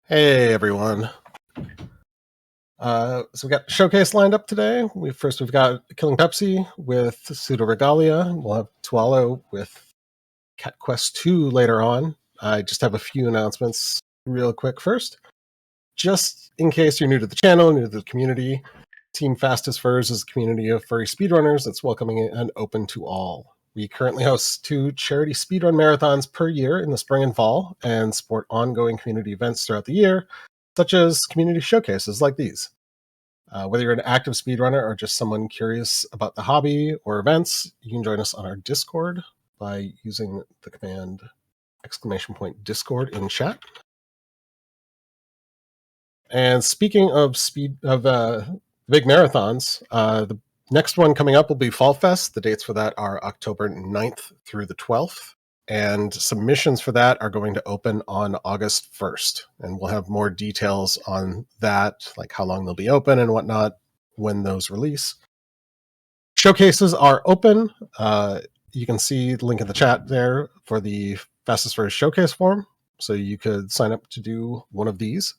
Hey everyone. So we got Showcase lined up today. We've got Killing Pepsi with Pseudoregalia. We'll have Tualo with Cat Quest 2 later on. I just have a few announcements real quick first. Just in case you're new to the channel, new to the community, Team Fastest Furs is a community of furry speedrunners that's welcoming and open to all. We currently host 2 charity speedrun marathons per year in the spring and fall and support ongoing community events throughout the year, such as community showcases like these. Whether you're an active speedrunner or just someone curious about the hobby or events, you can join us on our Discord by using the command !Discord in chat. And speaking of big marathons, the next one coming up will be Fall Fest. The dates for that are October 9th through the 12th. And submissions for that are going to open on August 1st. And we'll have more details on that, like how long they'll be open and whatnot, when those release. Showcases are open. You can see the link in the chat there for the Fastest Furs Showcase form. So you could sign up to do one of these.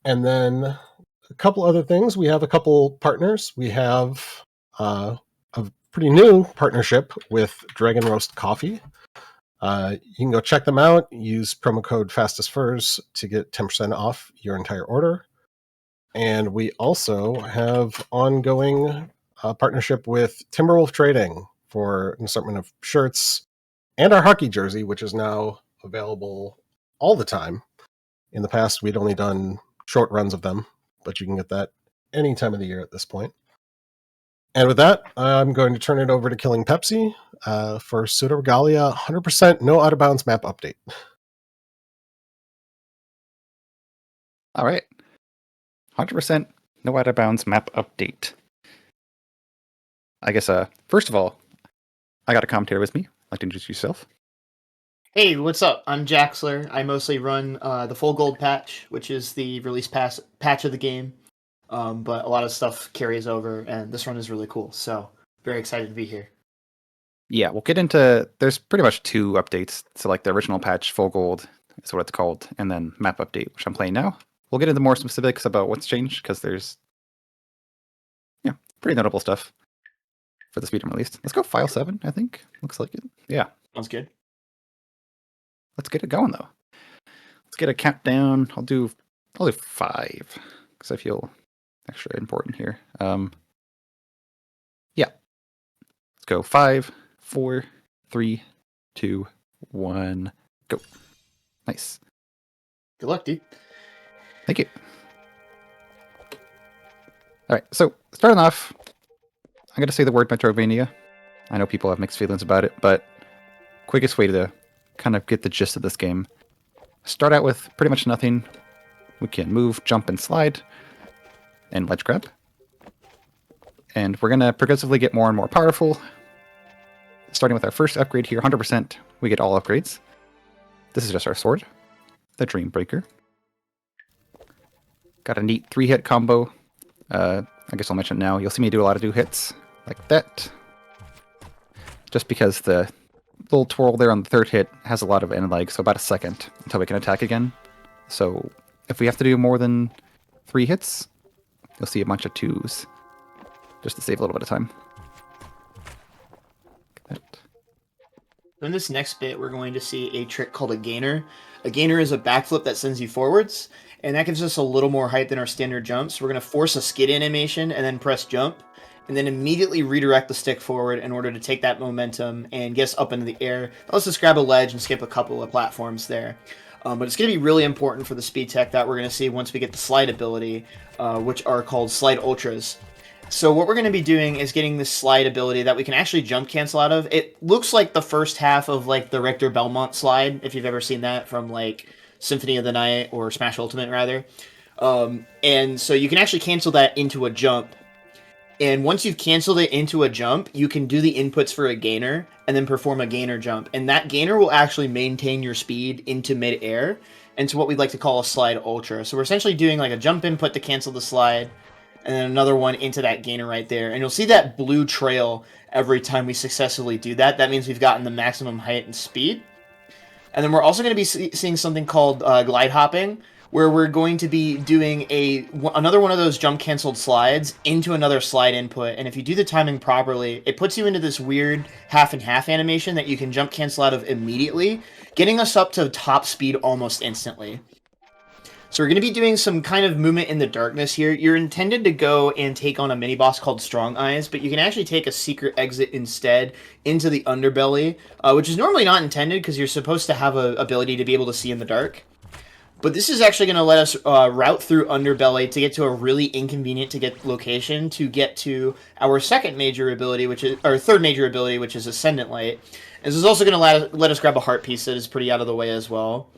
And then a couple other things. We have a couple partners. We have a pretty new partnership with Dragon Roast Coffee. You can go check them out. Use promo code FastestFurs to get 10% off your entire order. And we also have ongoing partnership with Timberwolf Trading for an assortment of shirts and our hockey jersey, which is now available all the time. In the past, we'd only done short runs of them, but you can get that any time of the year at this point. And with that, I'm going to turn it over to Killing Pepsi for Pseudoregalia 100% no out of bounds map update. All right. 100% no out of bounds map update. I guess, first of all, I got a commentator with me. Like to introduce yourself. Hey, what's up? I'm Jaxler. I mostly run the full gold patch, which is the release patch of the game. But a lot of stuff carries over, and this run is really cool. So very excited to be here. Yeah, we'll get into, there's pretty much 2 updates. So like the original patch, full gold is what it's called, and then map update, which I'm playing now. We'll get into more specifics about what's changed, because there's, pretty notable stuff for the speedrun released. Let's go file 7, I think. Looks like it. Yeah. Sounds good. Let's get it going, though. Let's get a countdown. I'll do 5, because I feel extra important here. Yeah. Let's go 5, 4, 3, 2, 1, go. Nice. Good luck, dude. Thank you. All right, so starting off, I'm going to say the word Metrovania. I know people have mixed feelings about it, but quickest way to kind of get the gist of this game. Start out with pretty much nothing. We can move, jump, and slide, and ledge grab. And we're going to progressively get more and more powerful. Starting with our first upgrade here, 100%, we get all upgrades. This is just our sword, the Dreambreaker. Got a neat 3-hit combo. I guess I'll mention it now. You'll see me do a lot of 2 hits, like that. Just because the little twirl there on the 3rd hit has a lot of end lag, so about a second until we can attack again. So if we have to do more than 3 hits, you'll see a bunch of 2s, just to save a little bit of time. In this next bit, we're going to see a trick called a gainer. A gainer is a backflip that sends you forwards, and that gives us a little more height than our standard jumps. We're going to force a skid animation and then press jump, and then immediately redirect the stick forward in order to take that momentum and get us up into the air. Let's just grab a ledge and skip a couple of platforms there. But it's going to be really important for the speed tech that we're going to see once we get the slide ability, which are called slide ultras. So what we're going to be doing is getting this slide ability that we can actually jump cancel out of. It looks like the first half of like the Richter Belmont slide, if you've ever seen that from like Symphony of the Night or Smash Ultimate rather. And so you can actually cancel that into a jump. And once you've canceled it into a jump, you can do the inputs for a gainer and then perform a gainer jump. And that gainer will actually maintain your speed into mid-air into what we'd like to call a slide ultra. So we're essentially doing like a jump input to cancel the slide, and then another one into that gainer right there. And you'll see that blue trail every time we successfully do that. That means we've gotten the maximum height and speed. And then we're also going to be seeing something called glide hopping, where we're going to be doing another one of those jump canceled slides into another slide input. And if you do the timing properly, it puts you into this weird half and half animation that you can jump cancel out of immediately, getting us up to top speed almost instantly. So we're going to be doing some kind of movement in the darkness here. You're intended to go and take on a mini-boss called Strong Eyes, but you can actually take a secret exit instead into the underbelly, which is normally not intended because you're supposed to have an ability to be able to see in the dark. But this is actually going to let us route through underbelly to get to a really inconvenient to get location to get to our second major ability, which is our third major ability, which is Ascendant Light. And this is also going to let us grab a heart piece that is pretty out of the way as well.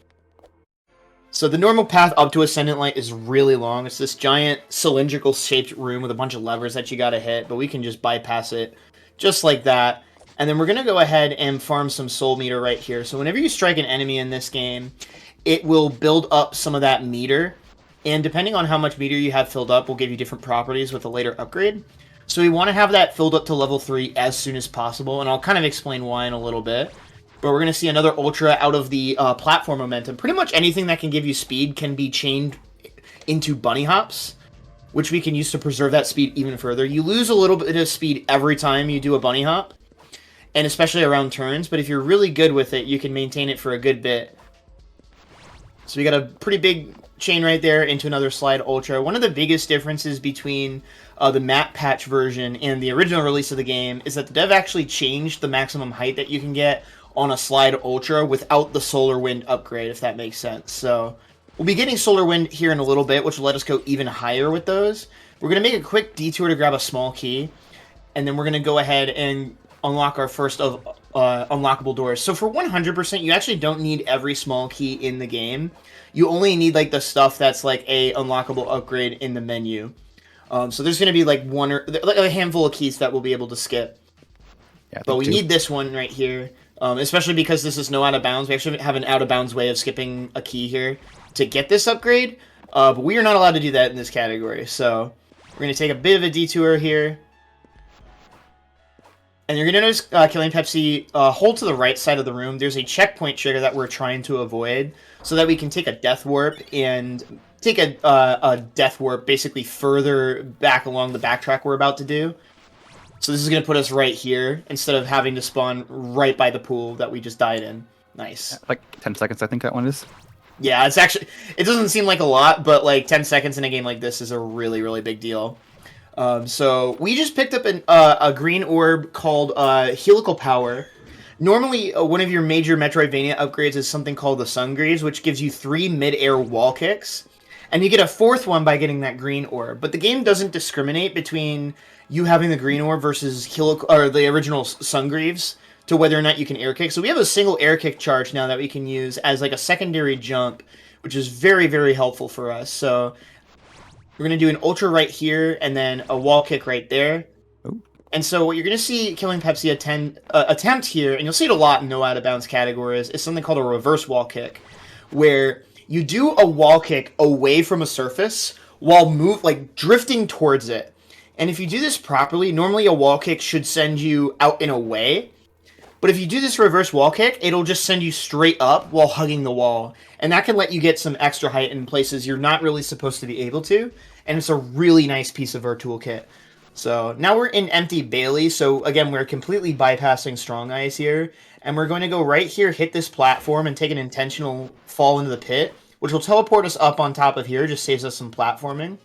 So the normal path up to Ascendant Light is really long. It's this giant cylindrical shaped room with a bunch of levers that you gotta hit, but we can just bypass it just like that. And then we're gonna go ahead and farm some soul meter right here. So whenever you strike an enemy in this game, it will build up some of that meter. And depending on how much meter you have filled up, will give you different properties with a later upgrade. So we want to have that filled up to level 3 as soon as possible, and I'll kind of explain why in a little bit. But we're going to see another Ultra out of the platform momentum. Pretty much anything that can give you speed can be chained into bunny hops, which we can use to preserve that speed even further. You lose a little bit of speed every time you do a bunny hop, and especially around turns, but if you're really good with it, you can maintain it for a good bit. So we got a pretty big chain right there into another slide Ultra. One of the biggest differences between the map patch version and the original release of the game is that the dev actually changed the maximum height that you can get on a slide Ultra without the Solar Wind upgrade, if that makes sense. So we'll be getting Solar Wind here in a little bit, which will let us go even higher with those. We're going to make a quick detour to grab a small key, and then we're going to go ahead and unlock our first of unlockable doors. So for 100%, you actually don't need every small key in the game. You only need like the stuff that's like a unlockable upgrade in the menu. So there's going to be like one or like a handful of keys that we'll be able to skip. Yeah, but we need this one right here. Especially because this is no out of bounds. We actually have an out of bounds way of skipping a key here to get this upgrade. But we are not allowed to do that in this category. So we're going to take a bit of a detour here. And you're going to notice Killing Pepsi hold to the right side of the room. There's a checkpoint trigger that we're trying to avoid so that we can take a death warp and take a death warp basically further back along the backtrack we're about to do. So this is going to put us right here, instead of having to spawn right by the pool that we just died in. Nice. Like 10 seconds, I think that one is. Yeah, it's actually... It doesn't seem like a lot, but like 10 seconds in a game like this is a really, really big deal. So we just picked up a green orb called Helical Power. Normally, one of your major Metroidvania upgrades is something called the Sun Greaves, which gives you 3 mid-air wall kicks. And you get a 4th one by getting that green orb. But the game doesn't discriminate between you having the green orb versus the original Sun Greaves to whether or not you can air kick. So we have a single air kick charge now that we can use as like a secondary jump, which is very, very helpful for us. So we're going to do an Ultra right here and then a wall kick right there. Ooh. And so what you're going to see Killing Pepsi attempt here, and you'll see it a lot in no out of bounds categories, is something called a reverse wall kick, where you do a wall kick away from a surface while drifting towards it. And if you do this properly, normally a wall kick should send you out and away. But if you do this reverse wall kick, it'll just send you straight up while hugging the wall. And that can let you get some extra height in places you're not really supposed to be able to. And it's a really nice piece of our toolkit. So now we're in Empty Bailey. So again, we're completely bypassing Strong Eyes here. And we're going to go right here, hit this platform, and take an intentional fall into the pit, which will teleport us up on top of here. Just saves us some platforming.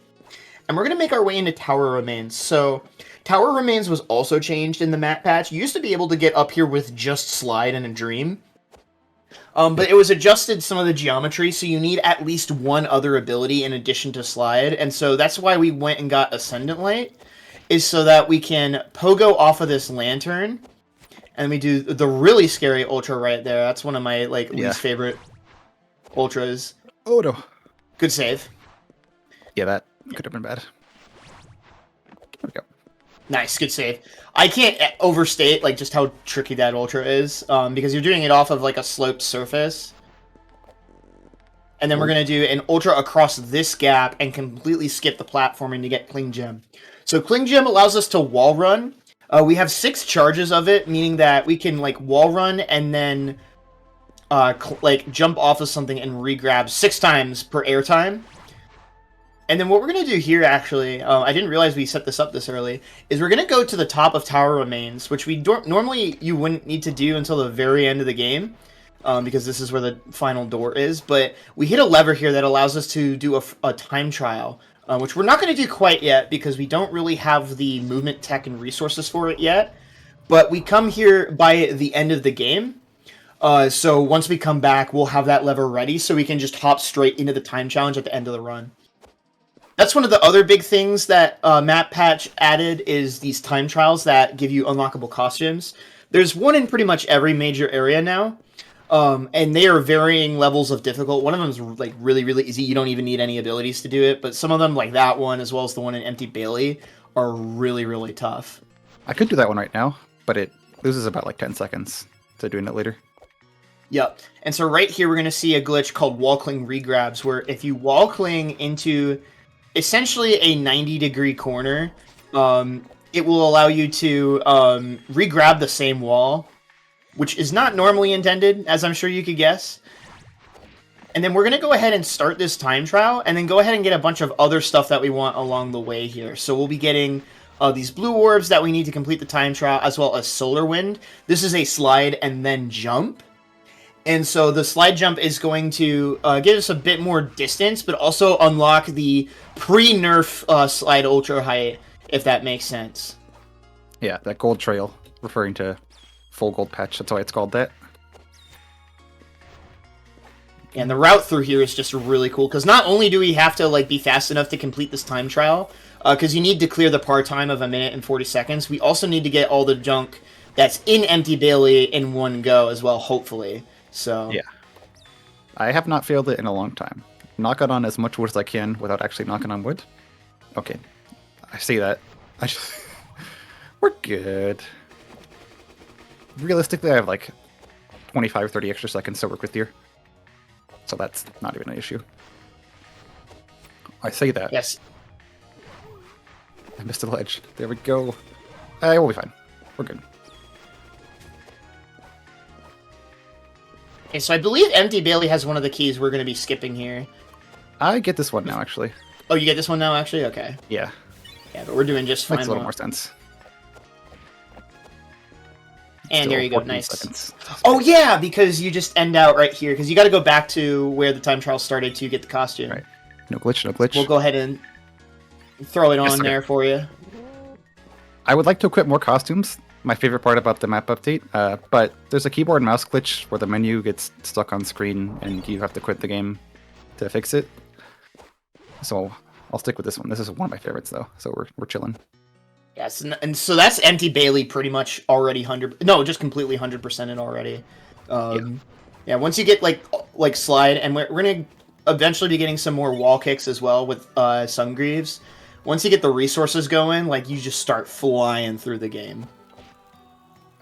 And we're going to make our way into Tower Remains. So Tower Remains was also changed in the map patch. You used to be able to get up here with just Slide and a Dream. But it was adjusted some of the geometry, so you need at least one other ability in addition to Slide. And so that's why we went and got Ascendant Light, is so that we can pogo off of this lantern. And we do the really scary Ultra right there. That's one of my least favorite Ultras. Oh no. Good save. Yeah, that could have been bad. There we go. Nice, good save. I can't overstate just how tricky that Ultra is, because you're doing it off of a sloped surface. And then we're going to do an Ultra across this gap and completely skip the platforming to get Cling Gem. So Cling Gem allows us to wall run. We have 6 charges of it, meaning that we can wall run and then like jump off of something and re-grab 6 times per airtime. And then what we're going to do here, actually, I didn't realize we set this up this early, is we're going to go to the top of Tower Remains, which we normally you wouldn't need to do until the very end of the game, because this is where the final door is. But we hit a lever here that allows us to do a time trial, which we're not going to do quite yet because we don't really have the movement tech and resources for it yet. But we come here by the end of the game. So once we come back, we'll have that lever ready so we can just hop straight into the time challenge at the end of the run. That's one of the other big things that Map Patch added is these time trials that give you unlockable costumes. There's one in pretty much every major area now, and they are varying levels of difficult. One of them is like really, really easy. You don't even need any abilities to do it, but some of them, like that one, as well as the one in Empty Bailey, are really, really tough. I could do that one right now, but it loses about like 10 seconds to doing it later. Yep. And so right here, we're going to see a glitch called wall cling regrabs, where if you wall cling into essentially a 90-degree corner, it will allow you to re-grab the same wall, which is not normally intended, as I'm sure you could guess. And then we're going to go ahead and start this time trial, and then go ahead and get a bunch of other stuff that we want along the way here. So we'll be getting these blue orbs that we need to complete the time trial, as well as solar wind. This is a slide and then jump. And so the slide jump is going to give us a bit more distance, but also unlock the pre-nerf slide ultra height, if that makes sense. Yeah, that gold trail, referring to full gold patch. That's why it's called that. And the route through here is just really cool, because not only do we have to like be fast enough to complete this time trial, because you need to clear the par time of 1 minute and 40 seconds, we also need to get all the junk that's in Empty Bailey in one go as well, hopefully. So yeah, I have not failed it in a long time. Knock it on as much wood as I can without actually knocking on wood. Okay, I see that. We're good. Realistically, I have like 25, 30 extra seconds to work with here, so that's not even an issue. I say that. Yes. I missed the ledge. There we go. We'll be fine. We're good. Okay, so I believe Empty Bailey has one of the keys we're going to be skipping here. I get this one now, actually. Oh, you get this one now, actually? Okay. Yeah. Yeah, but we're doing just fine. Makes a little more sense. And Still there you go, 14 nice. seconds. Oh yeah, because you just end out right here, because you got to go back to where the time trial started to get the costume. Right. No glitch, no glitch. We'll go ahead and throw it on Yes, okay. there for you. I would like to equip more costumes. My favorite part about the map update, but there's a keyboard and mouse glitch where the menu gets stuck on screen and you have to quit the game to fix it. So I'll stick with this one. This is one of my favorites though, so we're chilling. Yes, and so that's Empty Bailey pretty much already just completely 100%ed already. Yeah, once you get like slide, and we're gonna eventually be getting some more wall kicks as well with Sungreaves. Once you get the resources going, like you just start flying through the game.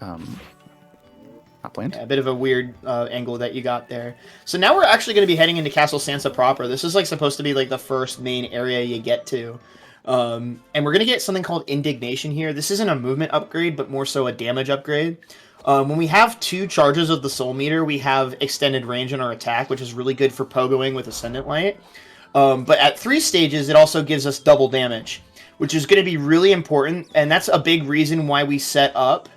Not planned. Yeah, a bit of a weird angle that you got there. So now we're actually going to be heading into Castle Sansa proper. This is like supposed to be like the first main area you get to. And we're going to get something called Indignation here. This isn't a movement upgrade, but more so a damage upgrade. When we have 2 charges of the Soul Meter, we have extended range on our attack, which is really good for pogoing with Ascendant Light. But at 3 stages, it also gives us double damage, which is going to be really important. And that's a big reason why we set up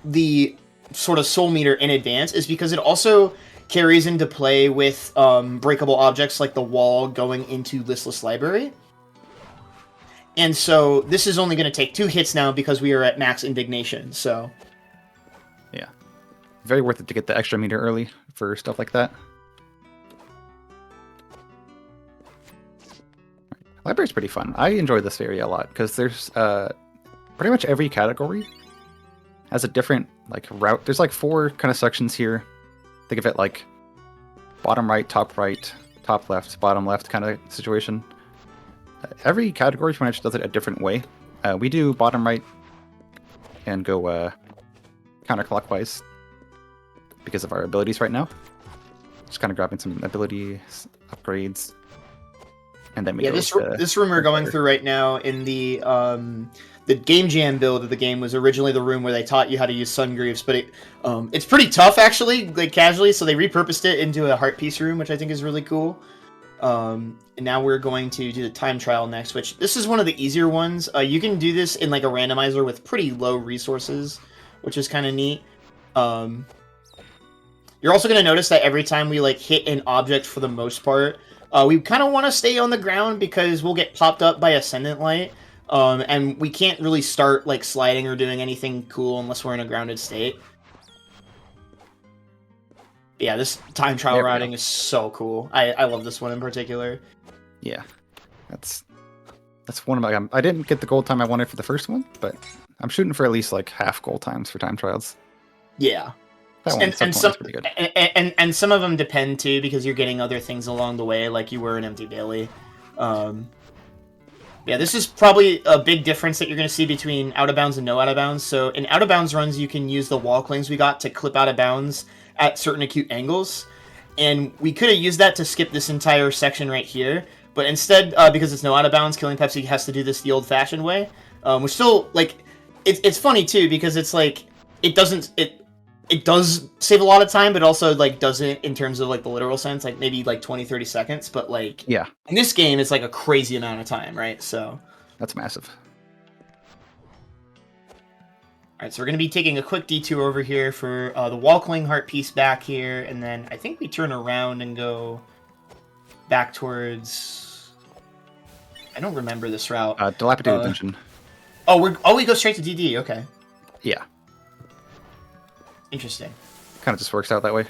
the sort of Soul Meter in advance, is because it also carries into play with breakable objects like the wall going into Listless Library. And so this is only going to take 2 hits now because we are at max indignation. So yeah, very worth it to get the extra meter early for stuff like that. Library's pretty fun. I enjoy this area a lot because there's pretty much every category has a different like route. There's like 4 kind of sections here. Think of it like bottom right, top left, bottom left kind of situation. Every category pretty much does it a different way. We do bottom right and go counterclockwise because of our abilities right now. Just kind of grabbing some ability upgrades. And then we yeah, this room we're going through right now in the the game jam build of the game was originally the room where they taught you how to use Sungreaves, but it's pretty tough actually, like casually. So they repurposed it into a heart piece room, which I think is really cool. And now we're going to do the time trial next, which this is one of the easier ones. You can do this in like a randomizer with pretty low resources, which is kind of neat. You're also going to notice that every time we like hit an object, for the most part, we kind of want to stay on the ground because we'll get popped up by Ascendant Light. And we can't really start like sliding or doing anything cool unless we're in a grounded state. Yeah, this time trial routing is so cool. I love this one in particular. Yeah, that's one of my. I didn't get the gold time I wanted for the first one, but I'm shooting for at least like half gold times for time trials. Yeah, that one's pretty good. And some of them depend too because you're getting other things along the way, like you were in Empty Bailey. Yeah, this is probably a big difference that you're going to see between out of bounds and no out of bounds. So in out of bounds runs, you can use the wall clings we got to clip out of bounds at certain acute angles. And we could have used that to skip this entire section right here. But instead, because it's no out of bounds, Killing Pepsi has to do this the old-fashioned way. Which still, like, it's funny too, because it's like, it does save a lot of time, but also, like, doesn't in terms of, like, the literal sense, like, maybe, like, 20, 30 seconds, but, like, yeah, in this game, it's, like, a crazy amount of time, right? So... that's massive. Alright, so we're going to be taking a quick detour over here for the Walkling heart piece back here, and then I think we turn around and go back towards... I don't remember this route. Dilapidated Dungeon. We go straight to DD, okay. Yeah. Interesting. Kind of just works out that way.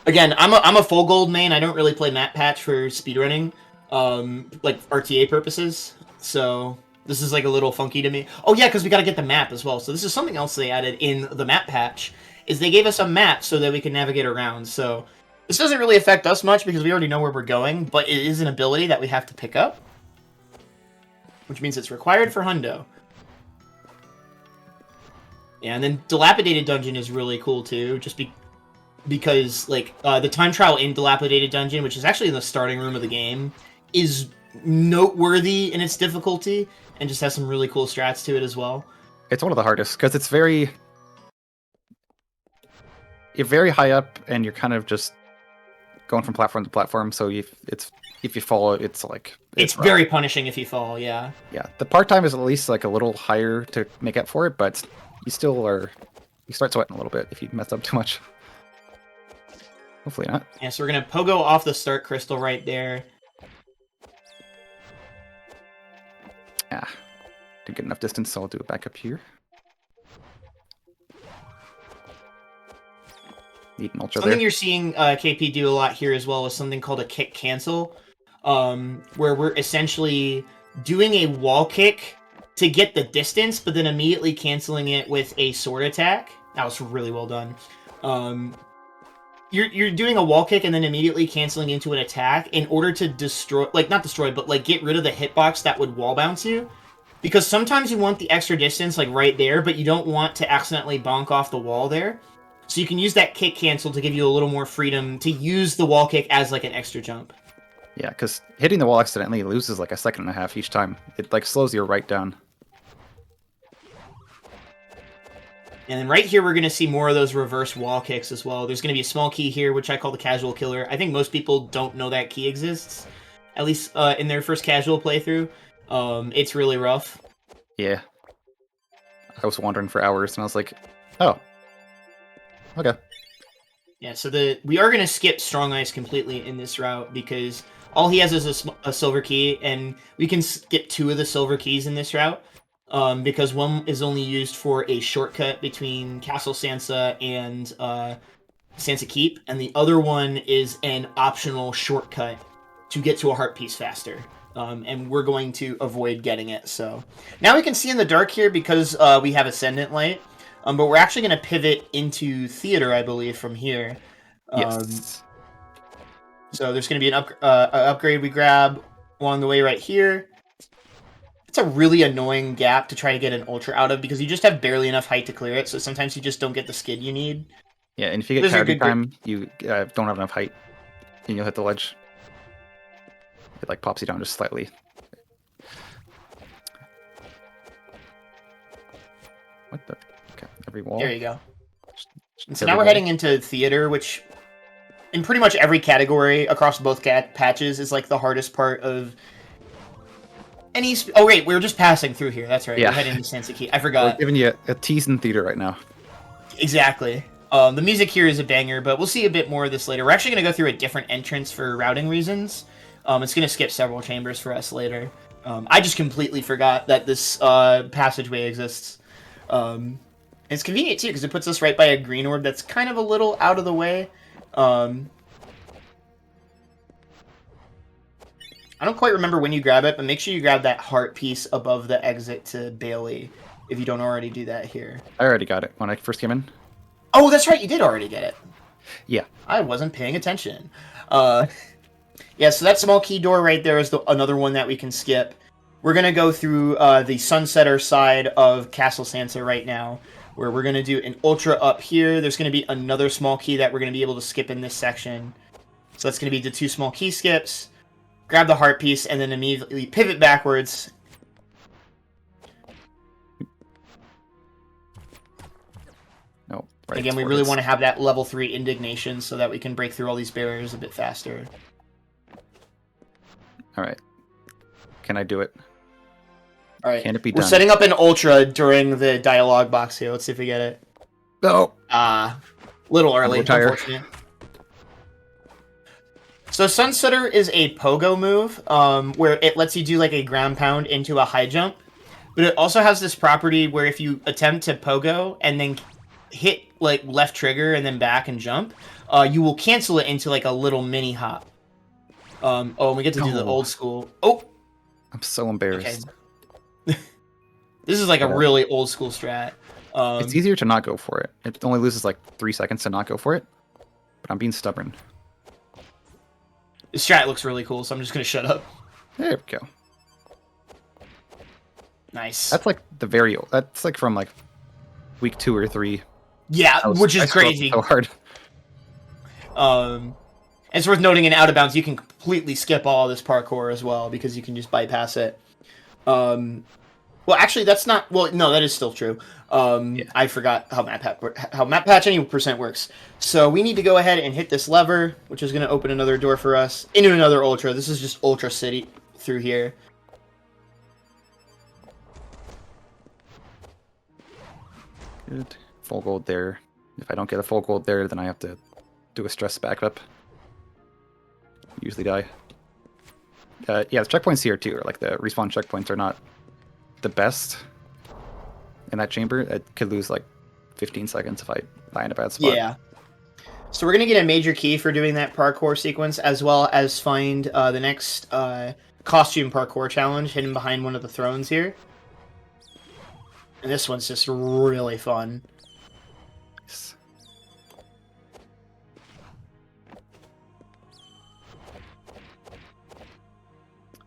Again, I'm a full gold main. I don't really play map patch for speedrunning, like RTA purposes. So this is like a little funky to me. Oh yeah, because we got to get the map as well. So this is something else they added in the map patch, is they gave us a map so that we can navigate around. So this doesn't really affect us much because we already know where we're going, but it is an ability that we have to pick up, which means it's required for Hundo. Yeah, and then Dilapidated Dungeon is really cool too, just because like the time trial in Dilapidated Dungeon, which is actually in the starting room of the game, is noteworthy in its difficulty and just has some really cool strats to it as well. It's one of the hardest because it's you're very high up and you're kind of just going from platform to platform. So if you fall, it's very punishing if you fall. Yeah. Yeah, the part time is at least like a little higher to make up for it, but you start sweating a little bit if you mess up too much. Hopefully not. Yeah, so we're gonna pogo off the start crystal right there. Ah, didn't get enough distance, so I'll do it back up here. Need an ultra Something there. you're seeing KP do a lot here as well is something called a kick cancel, where we're essentially doing a wall kick to get the distance, but then immediately canceling it with a sword attack. That was really well done. You're doing a wall kick and then immediately canceling into an attack in order to destroy, like not destroy, but like get rid of the hitbox that would wall bounce you. Because sometimes you want the extra distance like right there, but you don't want to accidentally bonk off the wall there. So you can use that kick cancel to give you a little more freedom to use the wall kick as like an extra jump. Yeah, because hitting the wall accidentally loses like a second and a half each time. It like slows you right down. And then right here, we're going to see more of those reverse wall kicks as well. There's going to be a small key here, which I call the casual killer. I think most people don't know that key exists, at least in their first casual playthrough. It's really rough. Yeah. I was wandering for hours, and I was like, oh. Okay. Yeah, so we are going to skip Strong Ice completely in this route, because all he has is a silver key, and we can skip 2 of the silver keys in this route. Because one is only used for a shortcut between Castle Sansa and Sansa Keep, and the other one is an optional shortcut to get to a heart piece faster. And we're going to avoid getting it. So now we can see in the dark here because we have Ascendant Light, but we're actually going to pivot into Theater, I believe, from here. Yes. So there's going to be an upgrade we grab along the way right here. It's a really annoying gap to try to get an ultra out of because you just have barely enough height to clear it, so sometimes you just don't get the skid you need. Yeah, and if you get carry time, you don't have enough height, and you'll hit the ledge. It like pops you down just slightly. What the? Okay, every wall. There you go. And so Every now we're wall. heading into theater, which in pretty much every category across both patches is like the hardest part of any. Oh wait, we were just passing through here. That's right. Yeah. We're heading to Sansaki. I We're forgot. giving you a tease in theater right now. Exactly. The music here is a banger, but we'll see a bit more of this later. We're actually going to go through a different entrance for routing reasons. It's going to skip several chambers for us later. I just completely forgot that this passageway exists. It's convenient, too, because it puts us right by a green orb that's kind of a little out of the way. I don't quite remember when you grab it, but make sure you grab that heart piece above the exit to Bailey, if you don't already do that here. I already got it when I first came in. Oh, that's right, you did already get it. Yeah. I wasn't paying attention. Yeah, so that small key door right there is another one that we can skip. We're going to go through the Sunsetter side of Castle Sansa right now, where we're going to do an Ultra up here. There's going to be another small key that we're going to be able to skip in this section. So that's going to be the 2 small key skips. Grab the heart piece, and then immediately pivot backwards. No. Right. Again, we really want to have that level 3 indignation so that we can break through all these barriers a bit faster. All right. Can I do it? All right. Can it be We're done? setting up an Ultra during the dialogue box here. Let's see if we get it. No. Little early, retire. unfortunate. So Sunsetter is a pogo move, where it lets you do like a ground pound into a high jump, but it also has this property where if you attempt to pogo and then hit like left trigger and then back and jump, you will cancel it into like a little mini hop. And we get to do the No. old school. Oh, I'm so embarrassed. okay. This is like a really old school strat. It's easier to not go for it. It only loses like 3 seconds to not go for it, but I'm being stubborn. The strat looks really cool, so I'm just gonna shut up. There we go. Nice. That's like that's like from like week 2 or 3. Yeah, which I is struggled crazy. so hard. It's worth noting in out of bounds, you can completely skip all this parkour as well because you can just bypass it. Well, actually, that's not. Well, no, that is still true. I forgot how map patch any percent works. So we need to go ahead and hit this lever, which is going to open another door for us into another Ultra. This is just Ultra City through here. Good. Full gold there. If I don't get a full gold there, then I have to do a stress backup. Usually die. Yeah, the checkpoints here too, or like the respawn checkpoints, are not the best in that chamber. I could lose like 15 seconds if I die in a bad spot. Yeah. So we're going to get a major key for doing that parkour sequence, as well as find the next costume parkour challenge hidden behind one of the thrones here. And this one's just really fun. Nice.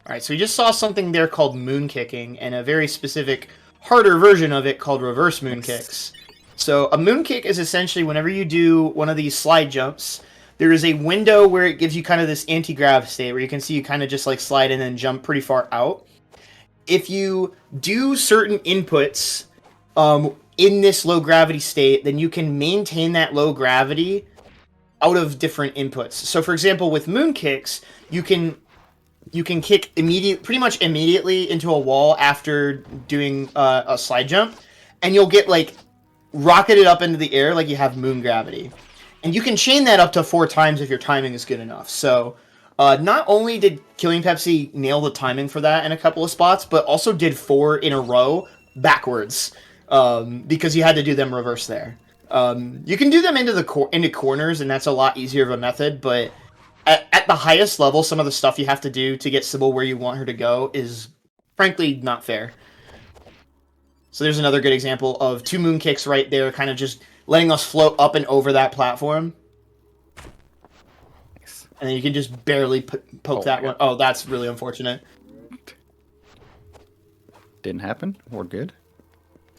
Alright, so we just saw something there called moon kicking, and a very specific, harder version of it called reverse moon kicks. So a moon kick is essentially whenever you do one of these slide jumps, there is a window where it gives you kind of this anti-grav state, where you can see you kind of just like slide and then jump pretty far out. If you do certain inputs in this low gravity state, then you can maintain that low gravity out of different inputs. So for example, with moon kicks, you can kick pretty much immediately into a wall after doing a slide jump, and you'll get like rocketed up into the air like you have moon gravity. And you can chain that up to 4 times if your timing is good enough. So not only did Killing Pepsi nail the timing for that in a couple of spots, but also did 4 in a row backwards, because you had to do them reverse there. You can do them into corners, and that's a lot easier of a method, but at the highest level, some of the stuff you have to do to get Sybil where you want her to go is frankly not fair. So there's another good example of 2 moon kicks right there, kind of just letting us float up and over that platform. Nice. And then you can just barely poke that one. Oh, that's really unfortunate. Didn't happen. We're good.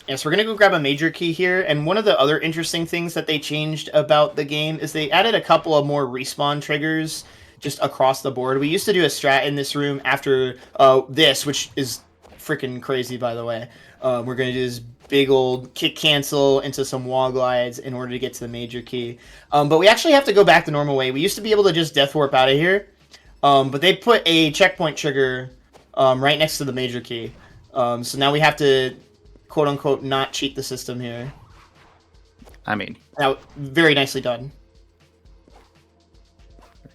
Yeah, so we're going to go grab a major key here, and one of the other interesting things that they changed about the game is they added a couple of more respawn triggers just across the board. We used to do a strat in this room after this, which is freaking crazy, by the way. We're going to do this big old kick cancel into some wall glides in order to get to the major key. But we actually have to go back the normal way. We used to be able to just death warp out of here, but they put a checkpoint trigger right next to the major key. So now we have to, quote unquote, not cheat the system here. I mean, Now, very nicely done.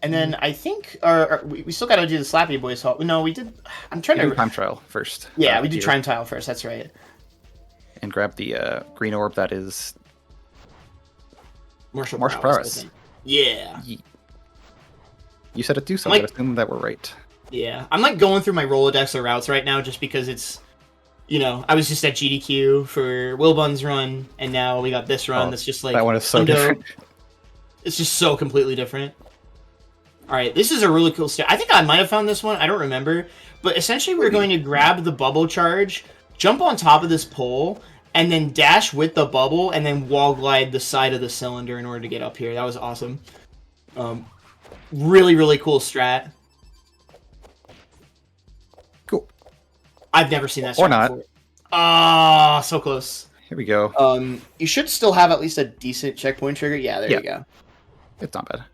And then I think we still got to do the Slappy Boys Hall. No, we did. I'm trying to time trial first. Yeah, we did here. time trial first. That's right. And grab the green orb that is Martial prowess. I think. Yeah. You said it too, so Like- I'm gonna assume that we're right. Yeah. I'm like going through my Rolodex of routes right now just because it's, you know, I was just at GDQ for Wilbun's run, and now we got this run that's just like That one is so Hundo. different. It's just so completely different. All right, this is a really cool step. I think I might have found this one. I don't remember. But essentially, we're going to grab the bubble charge, jump on top of this pole, and then dash with the bubble, and then wall glide the side of the cylinder in order to get up here. That was awesome. Really, really cool strat. Cool. I've never seen that strat Or not. before. Ah, so close. Here we go. You should still have at least a decent checkpoint trigger. Yeah, there you go. It's not bad.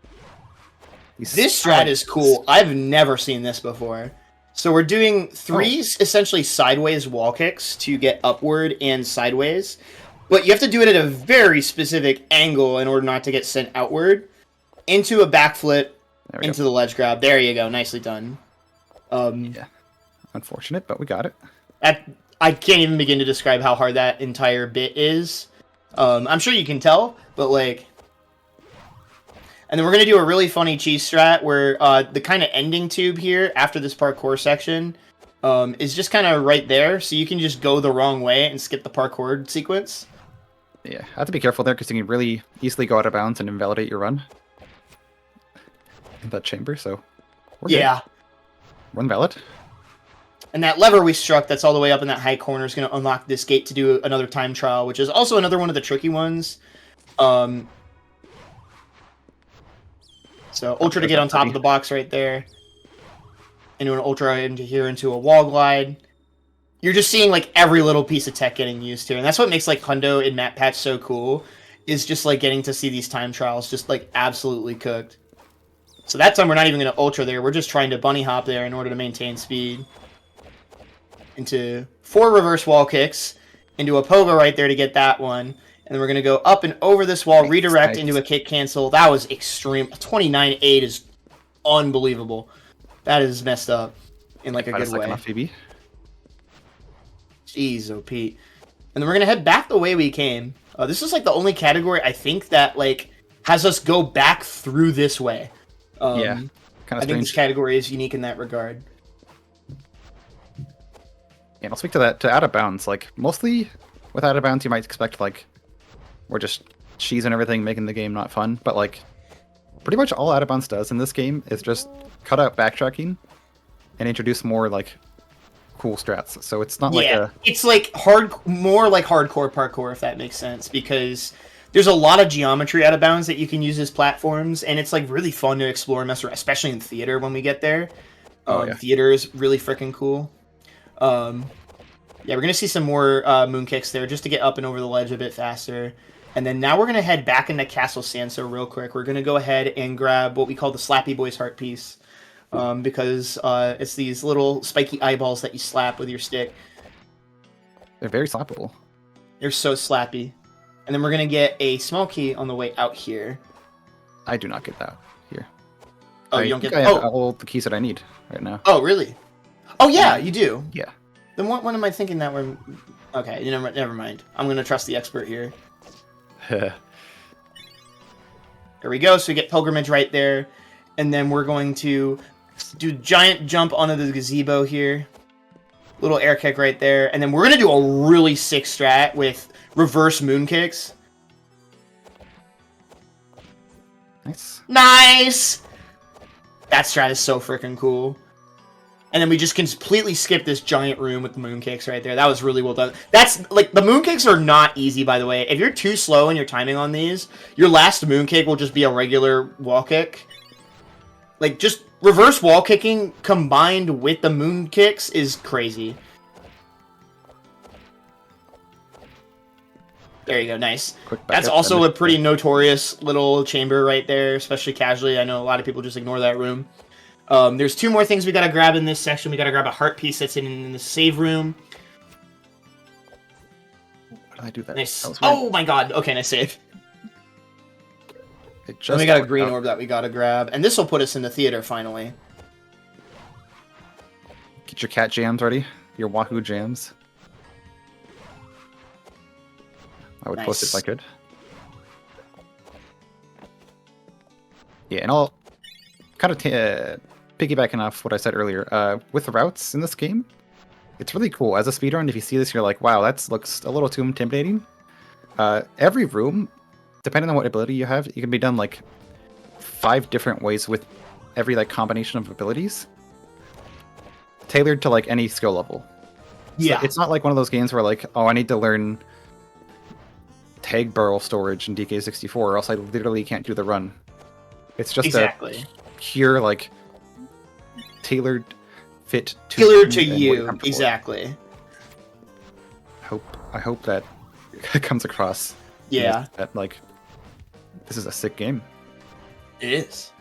This strat is cool. I've never seen this before. So we're doing three essentially sideways wall kicks to get upward and sideways. But you have to do it at a very specific angle in order not to get sent outward. Into a backflip, into the ledge grab. There you go. Nicely done. Yeah. Unfortunate, but we got it. I can't even begin to describe how hard that entire bit is. I'm sure you can tell, but like... And then we're going to do a really funny cheese strat where the kind of ending tube here after this parkour section is just kind of right there. So you can just go the wrong way and skip the parkour sequence. Yeah, I have to be careful there because you can really easily go out of bounds and invalidate your run in that chamber. So we're good. Run valid. And that lever we struck that's all the way up in that high corner is going to unlock this gate to do another time trial, which is also another one of the tricky ones. So ultra to get on top of the box right there. Into an ultra into here into a wall glide. You're just seeing like every little piece of tech getting used here. And that's what makes like Hundo in Map Patch so cool. Is just like getting to see these time trials just like absolutely cooked. So that time we're not even going to ultra there. We're just trying to bunny hop there in order to maintain speed. Into 4 reverse wall kicks. Into a pogo right there to get that one. And then we're going to go up and over this wall, redirect into a kick cancel. That was extreme. 29-8 is unbelievable. That is messed up in like a good way. Off, Phoebe. Jeez, oh Pete. And then we're going to head back the way we came. This is like the only category I think that like has us go back through this way. Yeah, kind of I think this category is unique in that regard. Yeah, I'll speak to that, to out of bounds. Like, mostly with out of bounds, you might expect, like, we're just cheesing everything, making the game not fun. But, like, pretty much all out of bounds does in this game is just cut out backtracking and introduce more, like, cool strats. So it's not like a... it's like more like hardcore parkour, if that makes sense, because there's a lot of geometry out of bounds that you can use as platforms, and it's, like, really fun to explore and mess around, especially in theater when we get there. Theater is really freaking cool. Yeah, we're going to see some more moon kicks there just to get up and over the ledge a bit faster. And then now we're going to head back into Castle Sanso real quick. We're going to go ahead and grab what we call the Slappy Boys Heart Piece. Because it's these little spiky eyeballs that you slap with your stick. They're very slappable. They're so slappy. And then we're going to get a small key on the way out here. I do not get that here. Oh, you don't get... I have all the keys that I need right now. Oh, really? Oh, yeah, you do. Yeah. Then what am I thinking that we're... Okay, never mind. I'm going to trust the expert here. There we go. So we get Pilgrimage right there. And then we're going to do a giant jump onto the gazebo here. Little air kick right there. And then we're going to do a really sick strat with reverse moon kicks. Nice. Nice! That strat is so freaking cool. And then we just completely skip this giant room with the moon kicks right there. That was really well done. That's, like, the moon kicks are not easy, by the way. If you're too slow in your timing on these, your last moon kick will just be a regular wall kick. Like, just reverse wall kicking combined with the moon kicks is crazy. There you go, nice. Quick That's backup, also and a pretty notorious little chamber right there, especially casually. I know a lot of people just ignore that room. There's 2 more things we gotta grab in this section. We gotta grab a heart piece that's in the save room. How did I do that? Nice. That was weird. Oh my god. Okay, nice save. It just Then we got a worked green out. orb that we gotta grab, and this will put us in the theater finally. Get your cat jams ready. Your Wahoo jams. I would post it if I Nice. could. Yeah, and I'll kind of piggybacking off what I said earlier. With the routes in this game, it's really cool. As a speedrun, if you see this, you're like, wow, that looks a little too intimidating. Every room, depending on what ability you have, it can be done like 5 different ways with every like combination of abilities, tailored to like any skill level. Yeah. So it's not like one of those games where like, oh, I need to learn tag barrel storage in DK64, or else I literally can't do the run. It's just Exactly. a pure like tailored fit to Killer to and what you're you. comfortable with. Exactly. I hope that comes across. Yeah. That like this is a sick game. It is.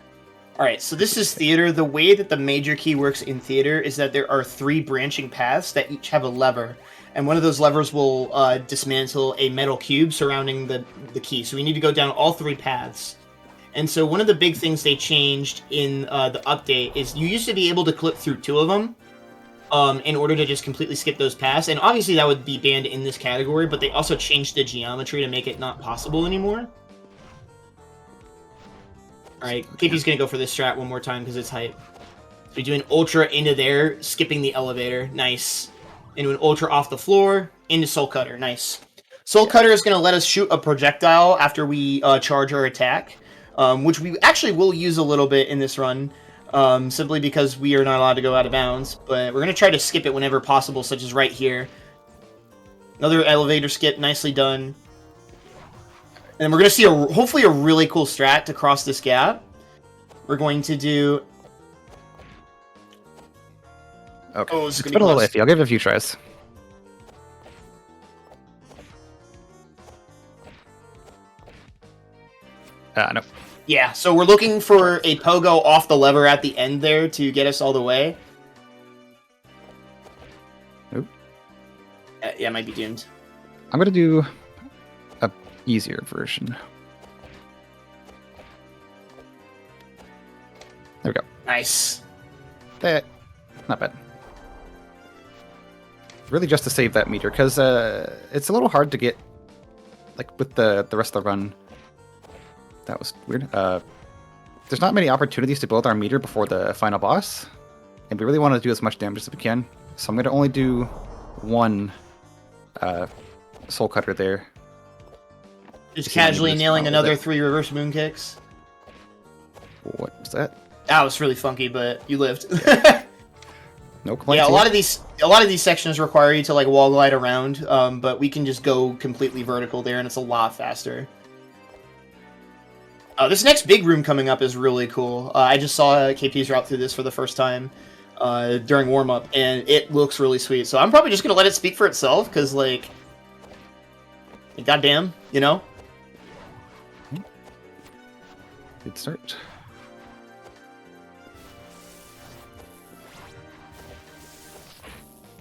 Alright, so this is theater. The way that the major key works in theater is that there are 3 branching paths that each have a lever. And one of those levers will dismantle a metal cube surrounding the key. So we need to go down all 3 paths. And so one of the big things they changed in the update is you used to be able to clip through 2 of them in order to just completely skip those paths. And obviously that would be banned in this category, but they also changed the geometry to make it not possible anymore. Alright, KP's gonna go for this strat one more time because it's hype. So we do an ultra into there, skipping the elevator. Nice. Into an ultra off the floor, into Soul Cutter. Nice. Soul Cutter is gonna let us shoot a projectile after we charge our attack, which we actually will use a little bit in this run, simply because we are not allowed to go out of bounds. But we're gonna try to skip it whenever possible, such as right here. Another elevator skip, nicely done. And we're going to see, hopefully, a really cool strat to cross this gap. We're going to do... Okay. Oh, It's been a little iffy. I'll give it a few tries. No. Yeah, so we're looking for a pogo off the lever at the end there to get us all the way. Nope. Yeah, might be doomed. I'm gonna do a easier version. There we go. Nice. That not bad. Really, just to save that meter, because it's a little hard to get, like with the rest of the run. That was weird. There's not many opportunities to build our meter before the final boss, and we really want to do as much damage as we can. So I'm gonna only do 1 Soul Cutter there. Just See how many casually moves nailing out with another it. 3 reverse moon kicks. What was that? That was really funky, but you lived. No complaints. Yeah, a here. lot of these sections require you to like wall glide around, but we can just go completely vertical there, and it's a lot faster. This next big room coming up is really cool. I just saw KP's route through this for the first time during warm-up, and it looks really sweet. So I'm probably just going to let it speak for itself, because, like, goddamn, you know? Good start.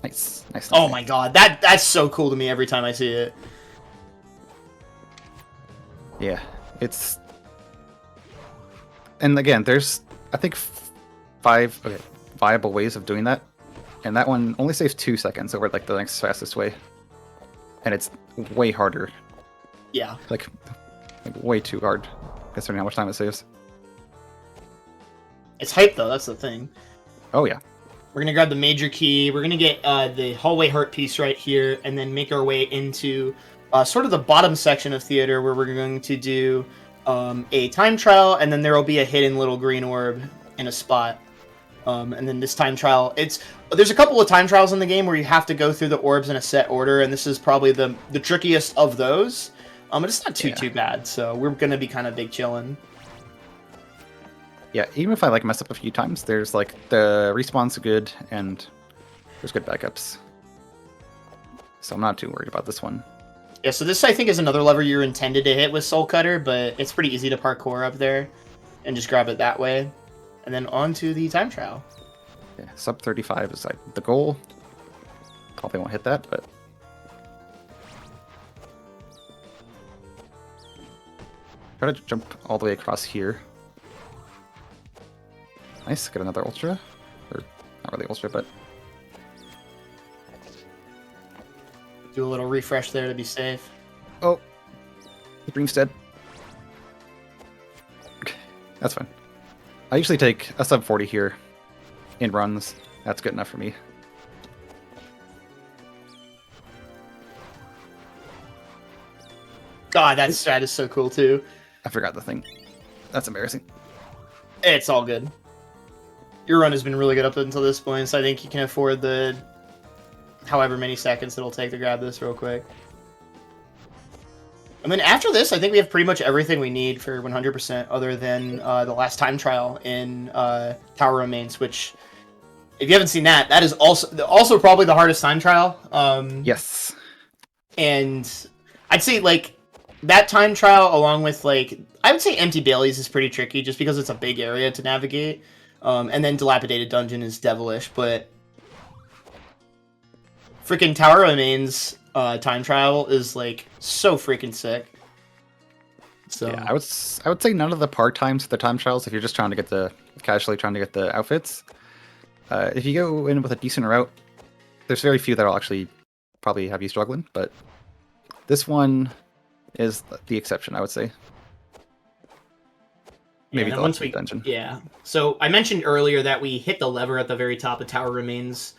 Nice. Nice. Oh my god, that's so cool to me every time I see it. Yeah, it's... And again, there's, I think, 5 viable ways of doing that. And that one only saves 2 seconds over, like, the next fastest way. And it's way harder. Yeah. Like way too hard, considering how much time it saves. It's hype, though, that's the thing. Oh, yeah. We're going to grab the major key, we're going to get the hallway heart piece right here, and then make our way into sort of the bottom section of theater, where we're going to do a time trial, and then there will be a hidden little green orb in a spot. And then this time trial, there's a couple of time trials in the game where you have to go through the orbs in a set order, and this is probably the trickiest of those. But it's not too bad, so we're gonna be kind of big chillin'. Yeah, even if I like mess up a few times, there's like the respawn's good and there's good backups. So I'm not too worried about this one. Yeah, so this I think is another lever you're intended to hit with Soul Cutter, but it's pretty easy to parkour up there and just grab it that way. And then on to the time trial. Yeah, sub 35 is like the goal. Probably won't hit that, but try to jump all the way across here. Nice, get another ultra. Or not really ultra, but Do a little refresh there to be safe. oh, the dream's dead. Okay, that's fine. I usually take a sub 40 here in runs. That's good enough for me. God, that strat is so cool too. I forgot the thing. That's embarrassing. It's all good. Your run has been really good up until this point, so I think you can afford the however many seconds it'll take to grab this real quick. And then after this, I think we have pretty much everything we need for 100% other than the last time trial in Tower Remains, which, if you haven't seen that, that is also probably the hardest time trial. Yes. And I'd say, like, that time trial, along with, like, I would say Empty Baileys is pretty tricky just because it's a big area to navigate. And then Dilapidated Dungeon is devilish, but freaking Tower Remains time trial is, like, so freaking sick. So Yeah, I would say none of the part times, the time trials, if you're just trying to get casually trying to get the outfits. If you go in with a decent route, there's very few that'll actually probably have you struggling, but this one is the exception, I would say. Maybe yeah, the once we dungeon. Yeah. So I mentioned earlier that we hit the lever at the very top of Tower Remains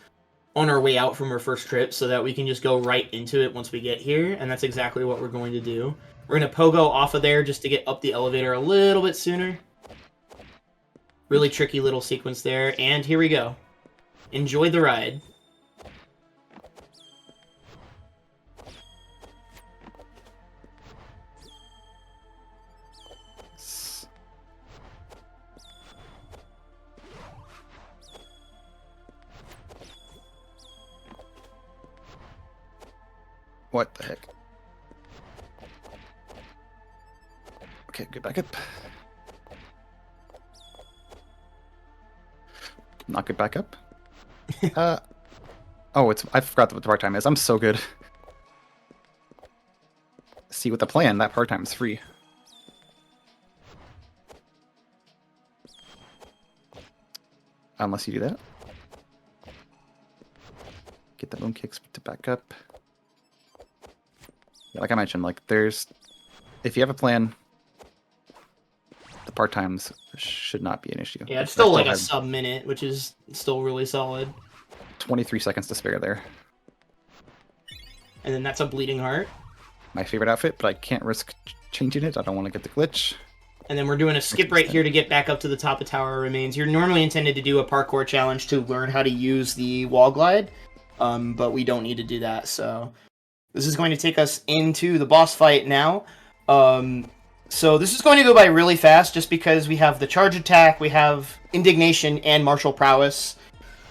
on our way out from our first trip so that we can just go right into it once we get here, and that's exactly what we're going to do. We're going to pogo off of there just to get up the elevator a little bit sooner. Really tricky little sequence there, and here we go. Enjoy the ride. What the heck? Okay, get back up. Not get back up. Oh, I forgot what the part time is. I'm so good. See, with the plan, that part time is free. Unless you do that. Get the boom kicks to back up. Yeah, like I mentioned, like if you have a plan, the part times should not be an issue. Yeah, it's still like a sub-minute, which is still really solid. 23 seconds to spare there. And then that's a Bleeding Heart. My favorite outfit, but I can't risk changing it. I don't want to get the glitch. And then we're doing a skip right here to get back up to the top of Tower Remains. You're normally intended to do a parkour challenge to learn how to use the wall glide, but we don't need to do that, so this is going to take us into the boss fight now. So this is going to go by really fast just because we have the charge attack, we have indignation, and martial prowess.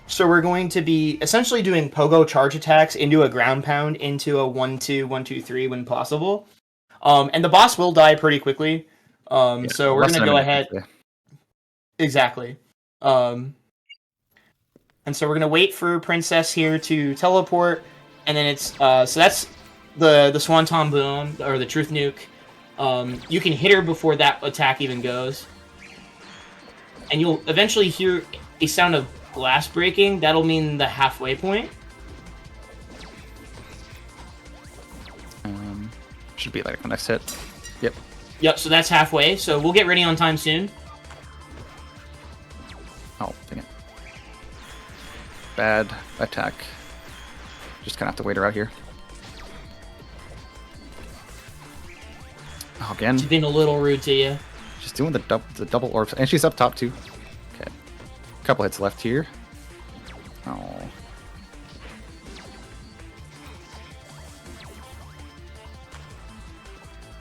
So we're going to be essentially doing pogo charge attacks into a ground pound, into a 1-2, 1-2-3 when possible. And the boss will die pretty quickly. Yeah, so we're going to go ahead. Exactly. And so we're going to wait for Princess here to teleport. And then it's, so that's the Swanton Boom, or the Truth Nuke. You can hit her before that attack even goes. And you'll eventually hear a sound of glass breaking. That'll mean the halfway point. Should be like the next hit. Yep. Yep, so that's halfway. So we'll get ready on time soon. Oh, dang it. Bad attack. Just kind of have to wait her out here. Oh, again. She's being a little rude to you. She's doing the double orbs, and she's up top too. Okay. Couple hits left here. Oh.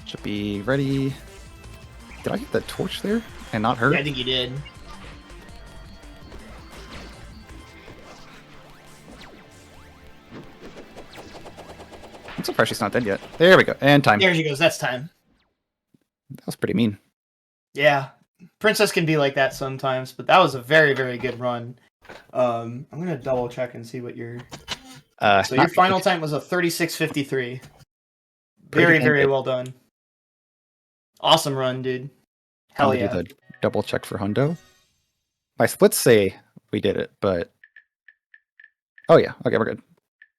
Should be ready. Did I get the torch there and not her? Yeah, I think you did. I'm surprised she's not dead yet. There we go. And time. There she goes. That's time. That was pretty mean. Yeah. Princess can be like that sometimes, but that was a very, very good run. I'm going to double check and see what your... so your final time was a 36:53. Very, very well done. Awesome run, dude. Hell yeah. Do the double check for Hundo. My splits say we did it, but... Oh yeah, okay, we're good.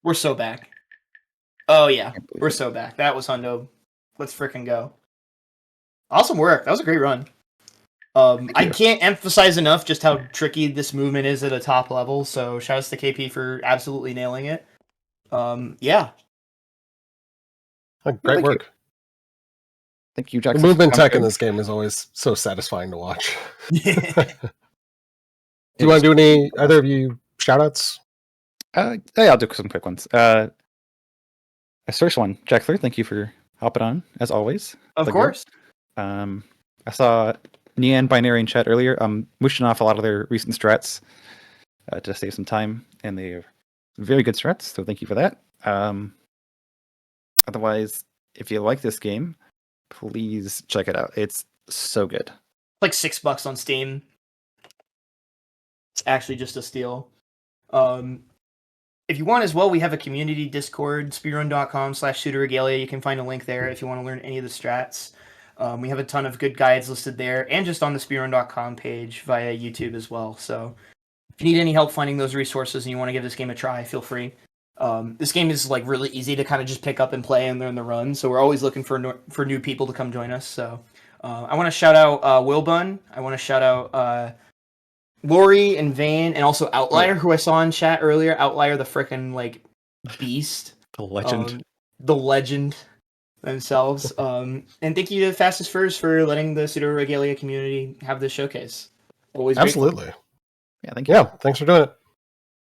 We're so back. Oh yeah, we're so back. That was Hundo. Let's freaking go. Awesome work. That was a great run. I can't emphasize enough just how tricky this movement is at a top level, so shout out to KP for absolutely nailing it. Yeah. Great work. Thank you, Jackson. The movement tech in this game is always so satisfying to watch. Do you want to do either of you shout-outs? Yeah, I'll do some quick ones. First one, Jackler, thank you for hopping on, as always. Of course. I saw Nian Binary in chat earlier. I'm wishing off a lot of their recent strats to save some time, and they're very good strats, so thank you for that. Otherwise, if you like this game, please check it out. It's so good. Like $6 on Steam. It's actually just a steal. If you want as well, we have a community Discord, speedrun.com/Pseudoregalia. You can find a link there if you want to learn any of the strats. We have a ton of good guides listed there, and just on the speedrun.com page via YouTube as well. So if you need any help finding those resources and you want to give this game a try, feel free. This game is like really easy to kind of just pick up and play and learn the run. So we're always looking for new people to come join us. So I want to shout out Wilbun. I want to shout out Lori and Vane, and also Outlier, who I saw in chat earlier. Outlier, the frickin' like beast, the legend, themselves. And thank you to Fastest Furs for letting the Pseudoregalia community have this showcase. Always absolutely. Grateful. Yeah, thank you. Yeah, thanks for doing it.